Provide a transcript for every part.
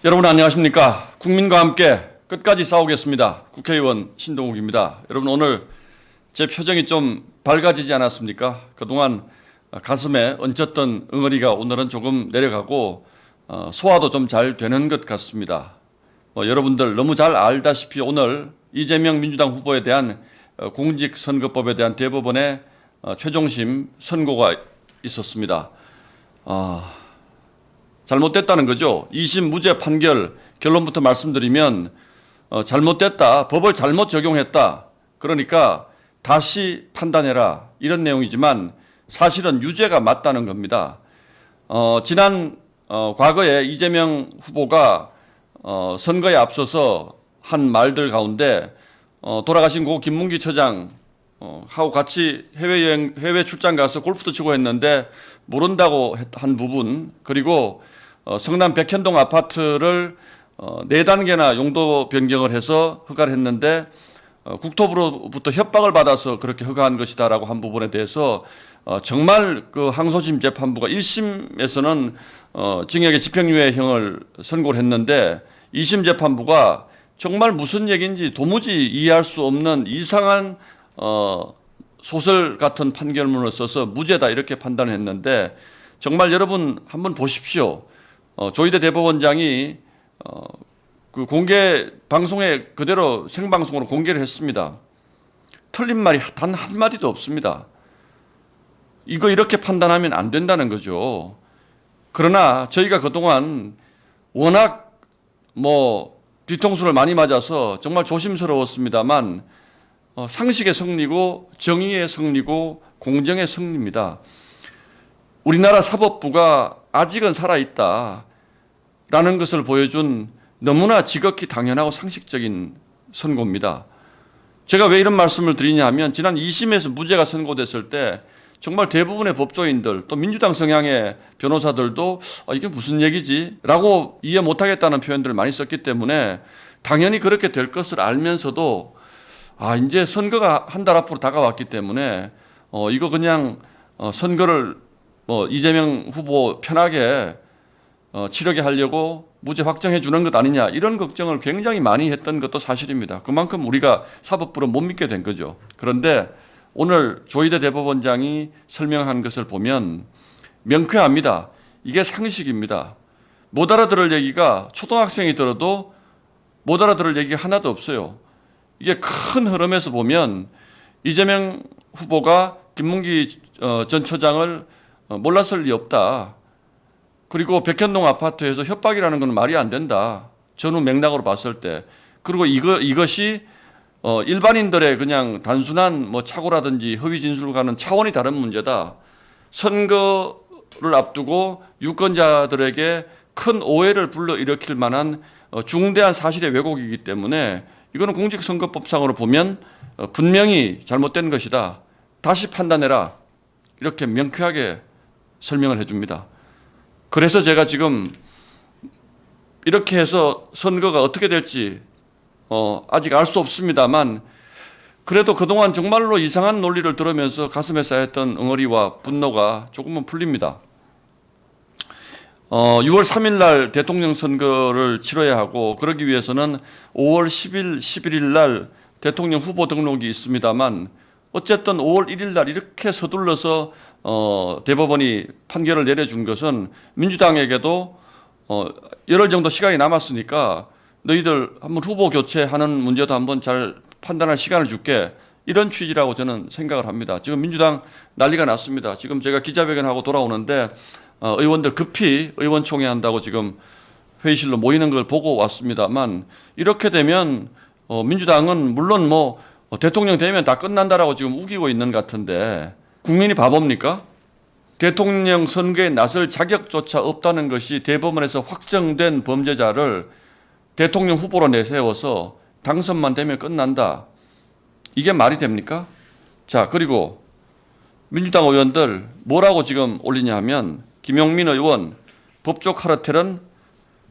여러분 안녕하십니까? 국민과 함께 끝까지 싸우겠습니다. 국회의원 신동욱입니다. 여러분 오늘 제 표정이 좀 밝아지지 않았습니까? 그동안 가슴에 얹혔던 응어리가 오늘은 조금 내려가고 소화도 좀 잘 되는 것 같습니다. 여러분들 너무 잘 알다시피 오늘 이재명 민주당 후보에 대한 공직선거법에 대한 대법원의 최종심 선고가 있었습니다. 잘못됐다는 거죠. 2심 무죄 판결 결론부터 말씀드리면 잘못됐다. 법을 잘못 적용했다. 그러니까 다시 판단해라. 이런 내용이지만 사실은 유죄가 맞다는 겁니다. 과거에 이재명 후보가 선거에 앞서서 한 말들 가운데 돌아가신 고 김문기 처장 하고 같이 해외 출장 가서 골프도 치고 했는데 모른다고 한 부분, 그리고 성남 백현동 아파트를 4단계나 용도 변경을 해서 허가를 했는데 국토부로부터 협박을 받아서 그렇게 허가한 것이다라고 한 부분에 대해서 정말 그 항소심 재판부가 1심에서는 징역의 집행유예형을 선고를 했는데 2심 재판부가 정말 무슨 얘기인지 도무지 이해할 수 없는 이상한 소설 같은 판결문을 써서 무죄다 이렇게 판단을 했는데, 정말 여러분 한번 보십시오. 조희대 대법원장이 그 공개 방송에 그대로 생방송으로 공개를 했습니다. 틀린 말이 단 한마디도 없습니다. 이거 이렇게 판단하면 안 된다는 거죠. 그러나 저희가 그동안 워낙 뒤통수를 많이 맞아서 정말 조심스러웠습니다만 상식의 승리고 정의의 승리고 공정의 승리입니다. 우리나라 사법부가 아직은 살아있다라는 것을 보여준 너무나 지극히 당연하고 상식적인 선고입니다. 제가 왜 이런 말씀을 드리냐 하면 지난 2심에서 무죄가 선고됐을 때 정말 대부분의 법조인들 또 민주당 성향의 변호사들도 이게 무슨 얘기지? 라고 이해 못하겠다는 표현들을 많이 썼기 때문에 당연히 그렇게 될 것을 알면서도 이제 선거가 한 달 앞으로 다가왔기 때문에 이거 그냥 선거를 이재명 후보 편하게 치르게 하려고 무죄 확정해 주는 것 아니냐, 이런 걱정을 굉장히 많이 했던 것도 사실입니다. 그만큼 우리가 사법부를 못 믿게 된 거죠. 그런데 오늘 조희대 대법원장이 설명한 것을 보면 명쾌합니다. 이게 상식입니다. 못 알아들을 얘기가 초등학생이 들어도 못 알아들을 얘기가 하나도 없어요. 이게 큰 흐름에서 보면 이재명 후보가 김문기 전 처장을 몰랐을 리 없다. 그리고 백현동 아파트에서 협박이라는 건 말이 안 된다. 전후 맥락으로 봤을 때. 그리고 이것이 일반인들의 그냥 단순한 착오라든지 허위 진술과는 차원이 다른 문제다. 선거를 앞두고 유권자들에게 큰 오해를 불러일으킬 만한 중대한 사실의 왜곡이기 때문에 이거는 공직선거법상으로 보면 분명히 잘못된 것이다. 다시 판단해라. 이렇게 명쾌하게 설명을 해줍니다. 그래서 제가 지금 이렇게 해서 선거가 어떻게 될지 아직 알 수 없습니다만, 그래도 그동안 정말로 이상한 논리를 들으면서 가슴에 쌓였던 응어리와 분노가 조금은 풀립니다. 6월 3일 날 대통령 선거를 치러야 하고, 그러기 위해서는 5월 10일, 11일 날 대통령 후보 등록이 있습니다만, 어쨌든 5월 1일 날 이렇게 서둘러서 대법원이 판결을 내려준 것은 민주당에게도 열흘 정도 시간이 남았으니까 너희들 한번 후보 교체하는 문제도 한번 잘 판단할 시간을 줄게, 이런 취지라고 저는 생각을 합니다. 지금 민주당 난리가 났습니다. 지금 제가 기자회견하고 돌아오는데 의원들 급히 의원총회 한다고 지금 회의실로 모이는 걸 보고 왔습니다만, 이렇게 되면 민주당은 물론 대통령 되면 다 끝난다라고 지금 우기고 있는 것 같은데, 국민이 바보입니까? 대통령 선거에 나설 자격조차 없다는 것이 대법원에서 확정된 범죄자를 대통령 후보로 내세워서 당선만 되면 끝난다. 이게 말이 됩니까? 자, 그리고 민주당 의원들 뭐라고 지금 올리냐 하면, 김용민 의원, 법조 카르텔은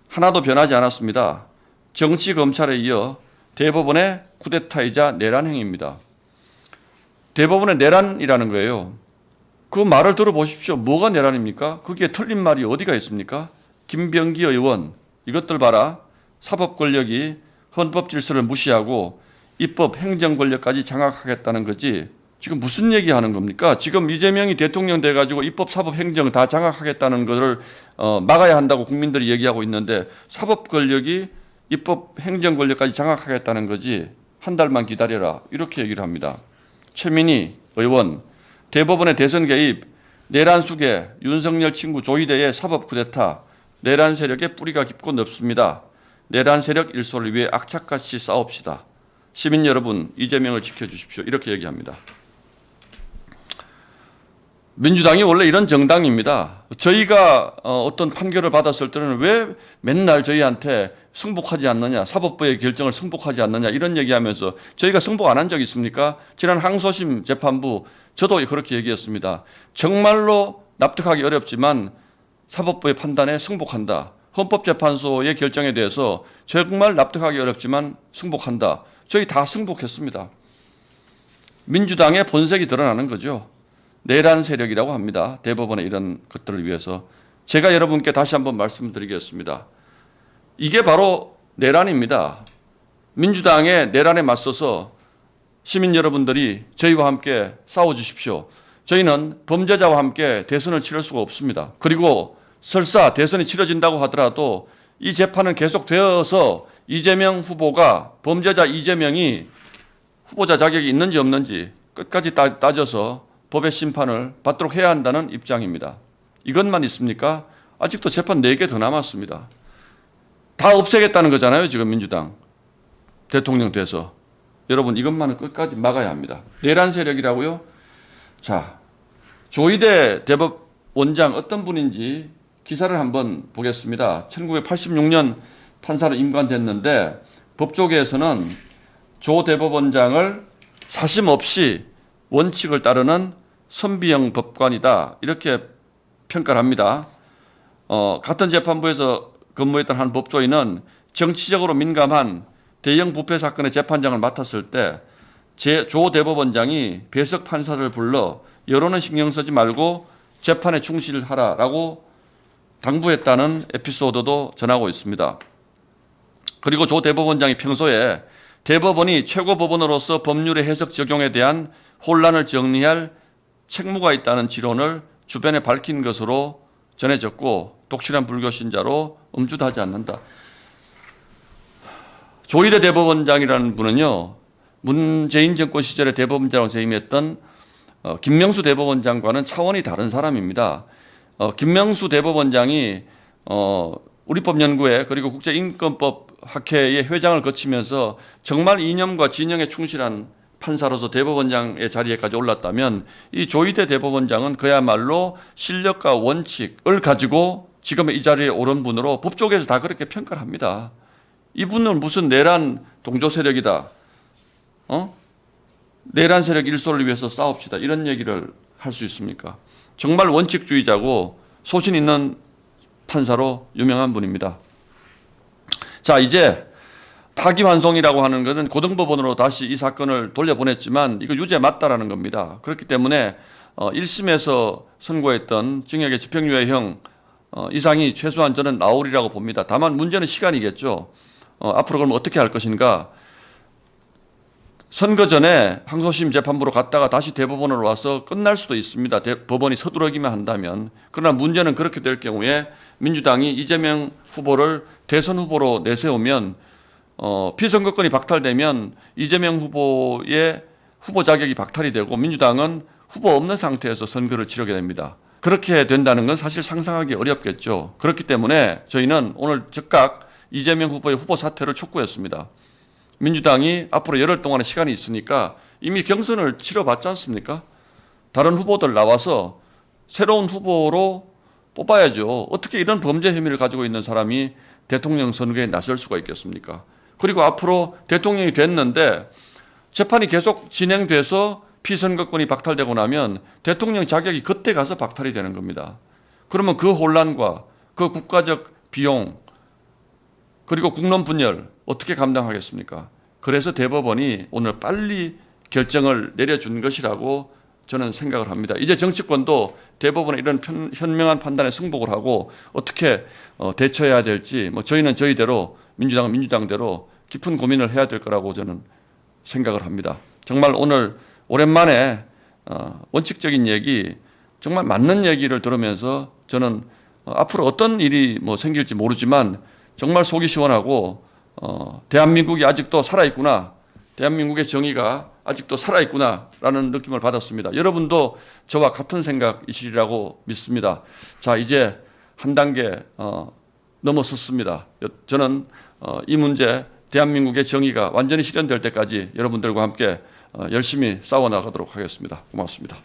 하나도 변하지 않았습니다. 정치 검찰에 이어 대법원의 쿠데타이자 내란 행위입니다. 대법원의 내란이라는 거예요. 그 말을 들어보십시오. 뭐가 내란입니까? 거기에 틀린 말이 어디가 있습니까? 김병기 의원, 이것들 봐라. 사법 권력이 헌법 질서를 무시하고 입법 행정 권력까지 장악하겠다는 거지. 지금 무슨 얘기하는 겁니까? 지금 이재명이 대통령 돼가지고 입법, 사법, 행정 다 장악하겠다는 것을 막아야 한다고 국민들이 얘기하고 있는데 사법 권력이 입법, 행정 권력까지 장악하겠다는 거지. 한 달만 기다려라. 이렇게 얘기를 합니다. 최민희 의원, 대법원의 대선 개입, 내란 수계, 윤석열 친구 조희대의 사법 쿠데타, 내란 세력의 뿌리가 깊고 넓습니다. 내란 세력 일소를 위해 악착같이 싸웁시다. 시민 여러분, 이재명을 지켜주십시오. 이렇게 얘기합니다. 민주당이 원래 이런 정당입니다. 저희가 어떤 판결을 받았을 때는 왜 맨날 저희한테 승복하지 않느냐, 사법부의 결정을 승복하지 않느냐 이런 얘기하면서 저희가 승복 안 한 적 있습니까? 지난 항소심 재판부 저도 그렇게 얘기했습니다. 정말로 납득하기 어렵지만 사법부의 판단에 승복한다. 헌법재판소의 결정에 대해서 정말 납득하기 어렵지만 승복한다. 저희 다 승복했습니다. 민주당의 본색이 드러나는 거죠. 내란 세력이라고 합니다. 대법원의 이런 것들을 위해서. 제가 여러분께 다시 한번 말씀드리겠습니다. 이게 바로 내란입니다. 민주당의 내란에 맞서서 시민 여러분들이 저희와 함께 싸워주십시오. 저희는 범죄자와 함께 대선을 치를 수가 없습니다. 그리고 설사 대선이 치러진다고 하더라도 이 재판은 계속되어서 이재명 후보가 범죄자 이재명이 후보자 자격이 있는지 없는지 끝까지 따져서 법의 심판을 받도록 해야 한다는 입장입니다. 이것만 있습니까? 아직도 재판 4개 더 남았습니다. 다 없애겠다는 거잖아요. 지금 민주당 대통령 돼서. 여러분 이것만은 끝까지 막아야 합니다. 내란 세력이라고요? 자, 조희대 대법원장 어떤 분인지 기사를 한번 보겠습니다. 1986년 판사로 임관됐는데 법조계에서는 조 대법원장을 사심 없이 원칙을 따르는 선비형 법관이다 이렇게 평가를 합니다. 같은 재판부에서 근무했던 한 법조인은 정치적으로 민감한 대형 부패 사건의 재판장을 맡았을 때 조 대법원장이 배석 판사를 불러 여론은 신경 쓰지 말고 재판에 충실하라라고 당부했다는 에피소드도 전하고 있습니다. 그리고 조 대법원장이 평소에 대법원이 최고법원으로서 법률의 해석 적용에 대한 혼란을 정리할 책무가 있다는 지론을 주변에 밝힌 것으로 전해졌고 독실한 불교 신자로 엄주도 하지 않는다. 조희대 대법원장이라는 분은요. 문재인 정권 시절에 대법원장으로 재임했던 김명수 대법원장과는 차원이 다른 사람입니다. 김명수 대법원장이 우리법연구회 그리고 국제인권법학회의 회장을 거치면서 정말 이념과 진영에 충실한 판사로서 대법원장의 자리에까지 올랐다면 이 조희대 대법원장은 그야말로 실력과 원칙을 가지고 지금의 이 자리에 오른 분으로 법조계에서 다 그렇게 평가를 합니다. 이분은 무슨 내란 동조 세력이다. 내란 세력 일소를 위해서 싸웁시다. 이런 얘기를 할 수 있습니까? 정말 원칙주의자고 소신 있는 판사로 유명한 분입니다. 자, 이제 파기환송이라고 하는 것은 고등법원으로 다시 이 사건을 돌려보냈지만 이거 유죄 맞다라는 겁니다. 그렇기 때문에 1심에서 선고했던 징역의 집행유예형 이상이 최소한 저는 나오리라고 봅니다. 다만 문제는 시간이겠죠. 앞으로 그럼 어떻게 할 것인가? 선거 전에 항소심 재판부로 갔다가 다시 대법원으로 와서 끝날 수도 있습니다. 법원이 서두르기만 한다면. 그러나 문제는 그렇게 될 경우에 민주당이 이재명 후보를 대선 후보로 내세우면 피선거권이 박탈되면 이재명 후보의 후보 자격이 박탈이 되고 민주당은 후보 없는 상태에서 선거를 치르게 됩니다. 그렇게 된다는 건 사실 상상하기 어렵겠죠. 그렇기 때문에 저희는 오늘 즉각 이재명 후보의 후보 사퇴를 촉구했습니다. 민주당이 앞으로 열흘 동안의 시간이 있으니까 이미 경선을 치러봤지 않습니까? 다른 후보들 나와서 새로운 후보로 뽑아야죠. 어떻게 이런 범죄 혐의를 가지고 있는 사람이 대통령 선거에 나설 수가 있겠습니까? 그리고 앞으로 대통령이 됐는데 재판이 계속 진행돼서 피선거권이 박탈되고 나면 대통령 자격이 그때 가서 박탈이 되는 겁니다. 그러면 그 혼란과 그 국가적 비용 그리고 국론 분열 어떻게 감당하겠습니까? 그래서 대법원이 오늘 빨리 결정을 내려준 것이라고 저는 생각을 합니다. 이제 정치권도 대부분의 이런 현명한 판단에 승복을 하고 어떻게 대처해야 될지 뭐 저희는 저희대로 민주당은 민주당대로 깊은 고민을 해야 될 거라고 저는 생각을 합니다. 정말 오늘 오랜만에 원칙적인 얘기, 정말 맞는 얘기를 들으면서 저는 앞으로 어떤 일이 뭐 생길지 모르지만 정말 속이 시원하고 대한민국이 아직도 살아있구나, 대한민국의 정의가 아직도 살아있구나라는 느낌을 받았습니다. 여러분도 저와 같은 생각이시리라고 믿습니다. 자, 이제 한 단계 넘어섰습니다. 저는 이 문제, 대한민국의 정의가 완전히 실현될 때까지 여러분들과 함께 열심히 싸워나가도록 하겠습니다. 고맙습니다.